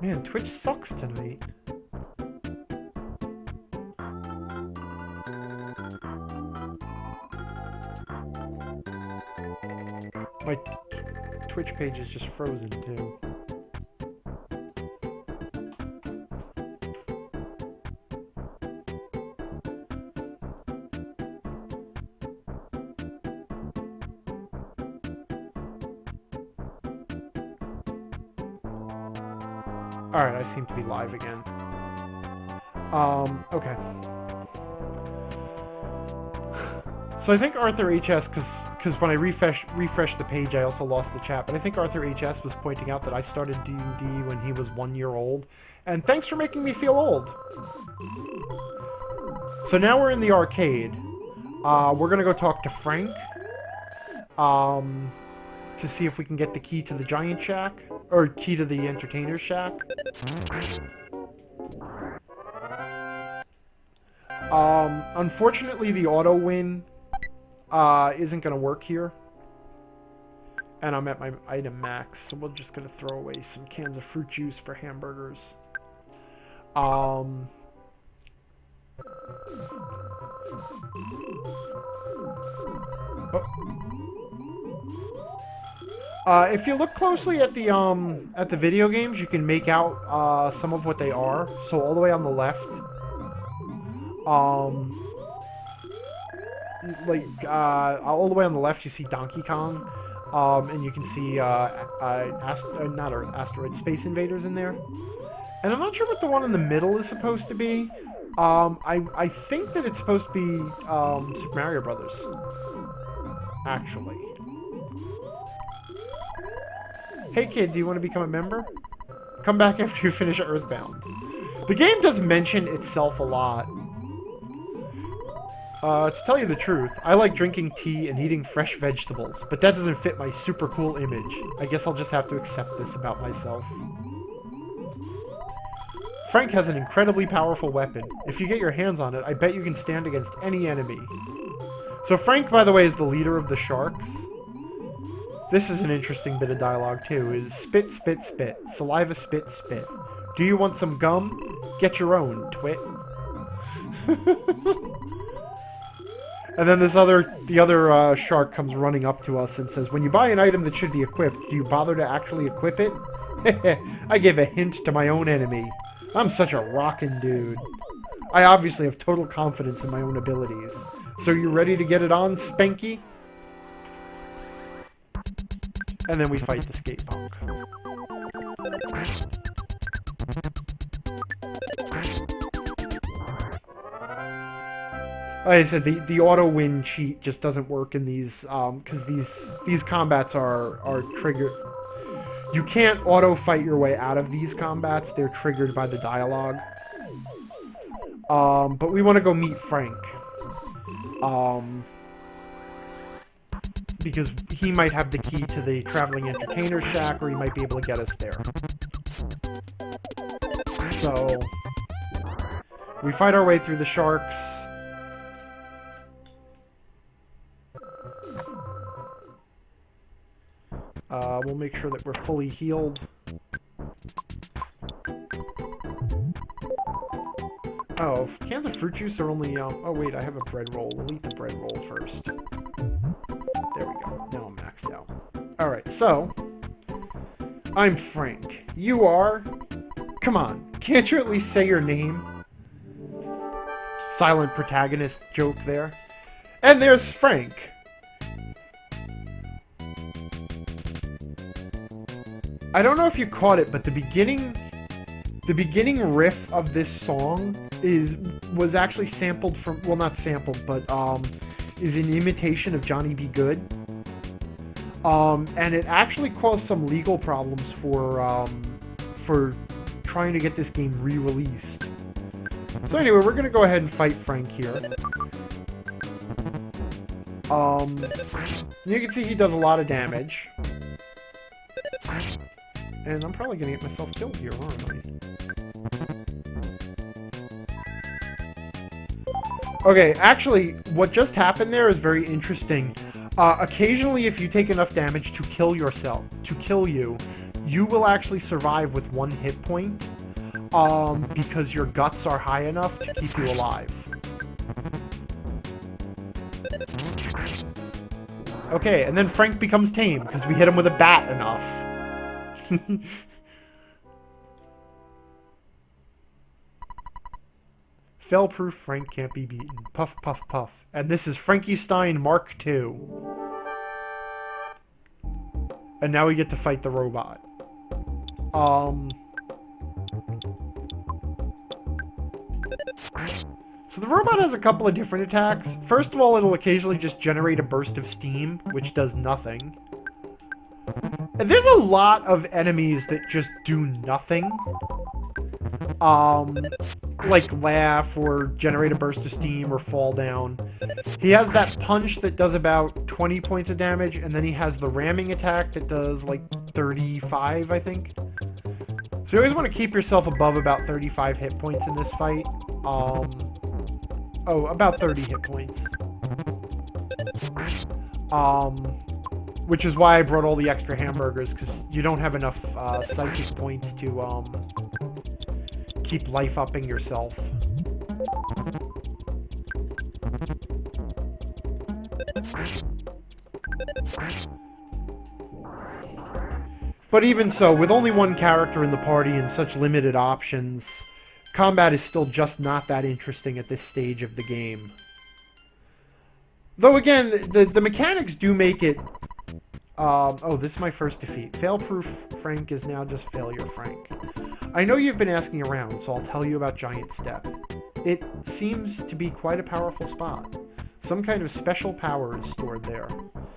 Man, Twitch sucks tonight. My Twitch page is just frozen too. Alright, I seem to be live again. Okay. So I think Arthur HS, because when I refreshed the page, I also lost the chat, but I think Arthur HS was pointing out that I started D&D when he was 1 year old, and thanks for making me feel old. So now we're in the arcade. We're gonna go talk to Frank, to see if we can get the key to the giant shack, or key to the entertainer's shack. Unfortunately, the auto win isn't going to work here. And I'm at my item max, so we're just going to throw away some cans of fruit juice for hamburgers. If you look closely at the video games, you can make out some of what they are. So all the way on the left, all the way on the left, you see Donkey Kong, and you can see asteroid Space Invaders in there. And I'm not sure what the one in the middle is supposed to be. I think that it's supposed to be Super Mario Brothers, actually. Hey kid, do you want to become a member? Come back after you finish Earthbound. The game does mention itself a lot. To tell you the truth, I like drinking tea and eating fresh vegetables, but that doesn't fit my super cool image. I guess I'll just have to accept this about myself. Frank has an incredibly powerful weapon. If you get your hands on it, I bet you can stand against any enemy. So Frank, by the way, is the leader of the Sharks. This is an interesting bit of dialogue, too, is spit, spit, spit. Saliva, spit, spit. Do you want some gum? Get your own, twit. And then the other shark comes running up to us and says, when you buy an item that should be equipped, do you bother to actually equip it? I gave a hint to my own enemy. I'm such a rockin' dude. I obviously have total confidence in my own abilities. So you ready to get it on, Spanky? And then we fight the skate punk. Like I said, the auto win cheat just doesn't work in these, because these combats are triggered. You can't auto fight your way out of these combats. They're triggered by the dialogue. But we want to go meet Frank. Because he might have the key to the traveling entertainer shack, or he might be able to get us there. So we fight our way through the sharks. We'll make sure that we're fully healed. Oh, cans of fruit juice are only, oh wait, I have a bread roll. We'll eat the bread roll first. There we go. Now I'm maxed out. Alright, so, I'm Frank. You are? Come on, can't you at least say your name? Silent protagonist joke there. And there's Frank. I don't know if you caught it, but the beginning riff of this song was actually sampled from, well, not sampled, but is an imitation of Johnny B. Good. And it actually caused some legal problems for trying to get this game re-released. So anyway, we're gonna go ahead and fight Frank here. You can see he does a lot of damage. And I'm probably gonna get myself killed here, aren't I? Okay, actually, what just happened there is very interesting. Occasionally, if you take enough damage to kill yourself, you will actually survive with 1 hit point, because your guts are high enough to keep you alive. Okay, and then Frank becomes tame, because we hit him with a bat enough. Fail-proof Frank can't be beaten. Puff, puff, puff. And this is Frankenstein Mark II. And now we get to fight the robot. So the robot has a couple of different attacks. First of all, it'll occasionally just generate a burst of steam, which does nothing. And there's a lot of enemies that just do nothing. Like laugh or generate a burst of steam or fall down. He has that punch that does about 20 points of damage, and then he has the ramming attack that does like 35, I think. So you always want to keep yourself above about 35 hit points in this fight. About 30 hit points. Which is why I brought all the extra hamburgers, because you don't have enough psychic points to keep life upping yourself. But even so, with only one character in the party and such limited options, combat is still just not that interesting at this stage of the game. Though again, the mechanics do make it... oh, this is my first defeat. Fail-proof Frank is now just Failure Frank. I know you've been asking around, so I'll tell you about Giant Step. It seems to be quite a powerful spot. Some kind of special power is stored there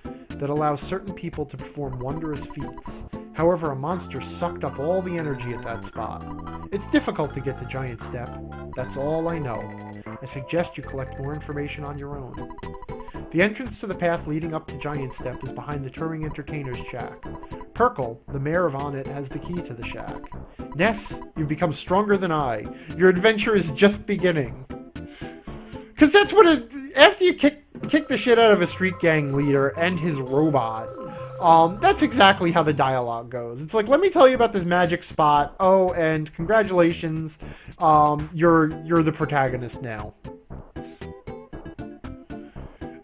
that allows certain people to perform wondrous feats. However, a monster sucked up all the energy at that spot. It's difficult to get to Giant Step. That's all I know. I suggest you collect more information on your own. The entrance to the path leading up to Giant Step is behind the touring entertainer's shack. Perkle, the mayor of Onnet, has the key to the shack. Ness, you've become stronger than I. Your adventure is just beginning. Because that's what it... After you kick the shit out of a street gang leader and his robot, that's exactly how the dialogue goes. It's like, let me tell you about this magic spot. Oh, and congratulations, you're the protagonist now.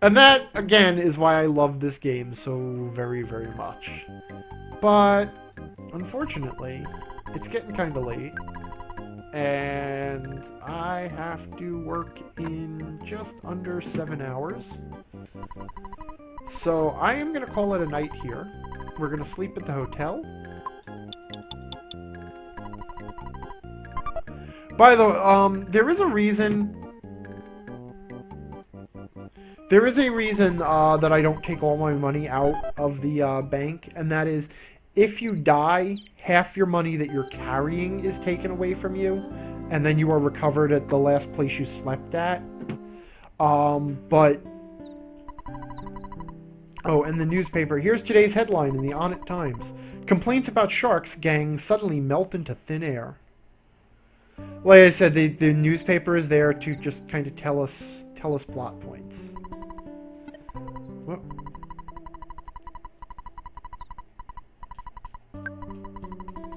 And that, again, is why I love this game so very, very much. But, unfortunately, it's getting kind of late. And I have to work in just under 7 hours. So I am going to call it a night here. We're going to sleep at the hotel. By the way, there is a reason... There is a reason that I don't take all my money out of the bank, and that is, if you die, half your money that you're carrying is taken away from you, and then you are recovered at the last place you slept at. But... Oh, and the newspaper. Here's today's headline in the Onnet Times. Complaints about sharks gang suddenly melt into thin air. Like I said, the newspaper is there to just kind of tell us plot points. Whoop.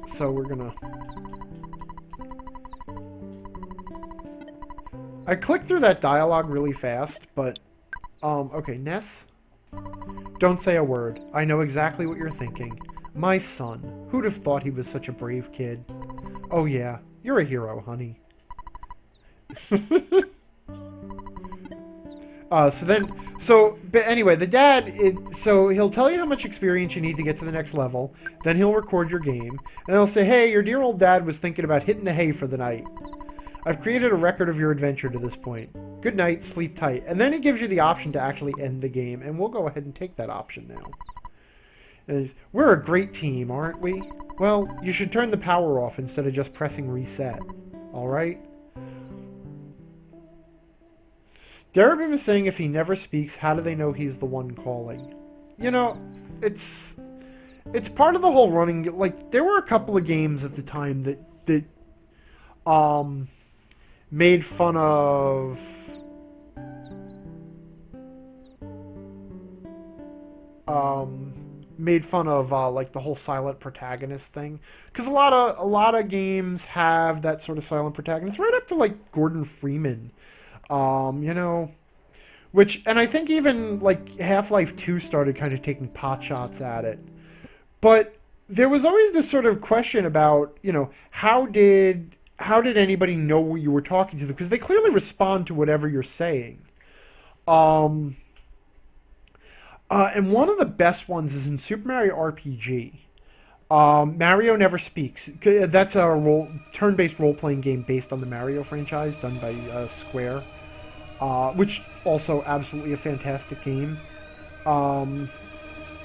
So we're gonna... I clicked through that dialogue really fast, but... okay, Ness? Don't say a word. I know exactly what you're thinking. My son. Who'd have thought he was such a brave kid? Oh yeah, you're a hero, honey. But anyway, the dad, so he'll tell you how much experience you need to get to the next level, then he'll record your game, and he'll say, hey, your dear old dad was thinking about hitting the hay for the night. I've created a record of your adventure to this point. Good night, sleep tight. And then he gives you the option to actually end the game, and we'll go ahead and take that option now. And we're a great team, aren't we? Well, you should turn the power off instead of just pressing reset. Alright? Darabin is saying if he never speaks, how do they know he's the one calling? You know, it's part of the whole running... Like, there were a couple of games at the time that made fun of... made fun of like the whole silent protagonist thing, because a lot of games have that sort of silent protagonist, right up to like Gordon Freeman. You know, which, and I think even like Half-Life 2 started kind of taking pot shots at it. But there was always this sort of question about, how did anybody know you were talking to them? Because they clearly respond to whatever you're saying. Um, and one of the best ones is in Super Mario RPG. Mario Never Speaks. That's a turn-based role-playing game based on the Mario franchise, done by Square, which also absolutely a fantastic game. Um,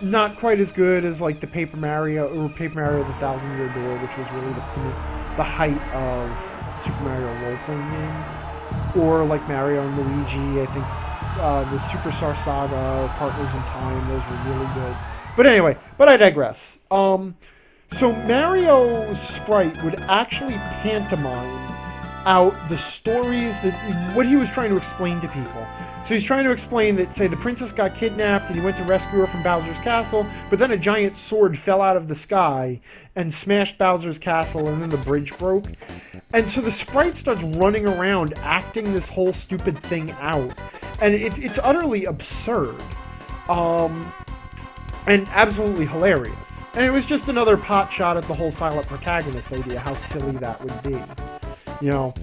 Not quite as good as like the Paper Mario or Paper Mario: The Thousand Year Door, which was really the height of Super Mario role-playing games, or like Mario and Luigi. I think the Superstar Saga, Partners in Time, those were really good. But anyway, I digress. So Mario's sprite would actually pantomime out the stories that what he was trying to explain to people. So he's trying to explain that, say, the princess got kidnapped and he went to rescue her from Bowser's castle, but then a giant sword fell out of the sky and smashed Bowser's castle, and then the bridge broke. And so the sprite starts running around acting this whole stupid thing out. And it's utterly absurd. And absolutely hilarious. And it was just another pot shot at the whole silent protagonist idea, how silly that would be. You know,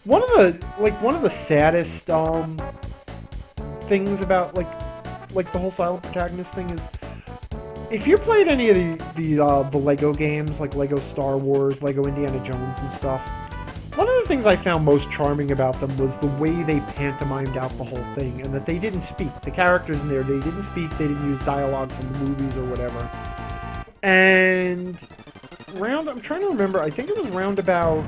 one of the saddest things about like the whole silent protagonist thing is, if you played any of the Lego games, like Lego Star Wars, Lego Indiana Jones and stuff, one of the things I found most charming about them was the way they pantomimed out the whole thing, and that they didn't speak. The characters in there, they didn't speak, they didn't use dialogue from the movies or whatever. And I'm trying to remember, I think it was roundabout,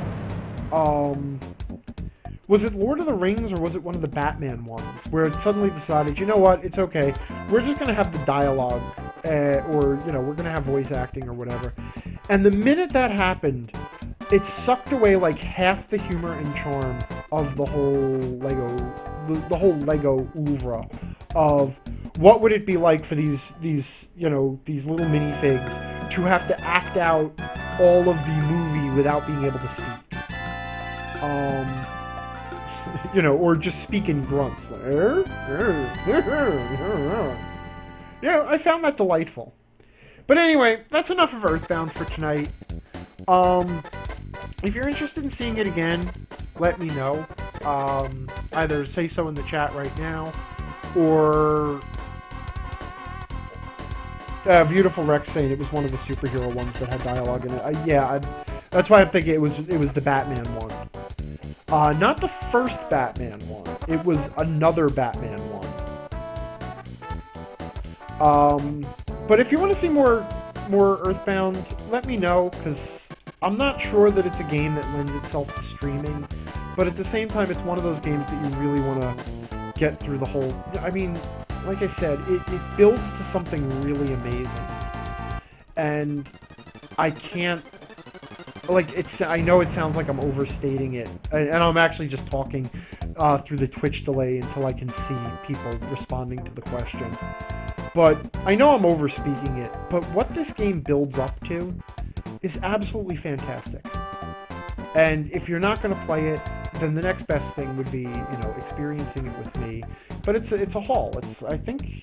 was it Lord of the Rings or was it one of the Batman ones, where it suddenly decided, you know what, it's okay, we're just going to have the dialogue, or, we're going to have voice acting or whatever. And the minute that happened, it sucked away like half the humor and charm of the whole Lego oeuvre of what would it be like for these little minifigs to have to act out all of the movie without being able to speak. Or just speak in grunts. I found that delightful. But anyway, that's enough of Earthbound for tonight. If you're interested in seeing it again, let me know. Either say so in the chat right now, or Beautiful Rex saying it was one of the superhero ones that had dialogue in it. That's why I'm thinking it was the Batman one. Not the first Batman one. It was another Batman one. But if you want to see more Earthbound, let me know, because I'm not sure that it's a game that lends itself to streaming. But at the same time, it's one of those games that you really want to get through the whole... I mean, like I said, it builds to something really amazing. And I can't... I know it sounds like I'm overstating it, and I'm actually just talking through the Twitch delay until I can see people responding to the question. But I know I'm overspeaking it, but what this game builds up to is absolutely fantastic. And if you're not going to play it, then the next best thing would be, experiencing it with me. But it's a haul. I think,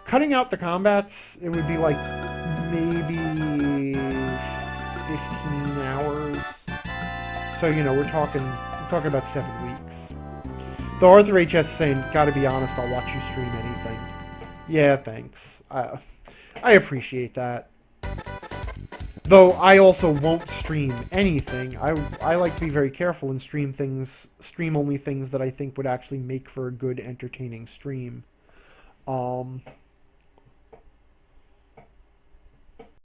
cutting out the combats, it would be maybe 15 hours. So, we're talking about 7 weeks. Though Arthur HS is saying, gotta be honest, I'll watch you stream anything. Yeah, thanks. I appreciate that. Though I also won't stream anything. I like to be very careful and stream only things that I think would actually make for a good, entertaining stream.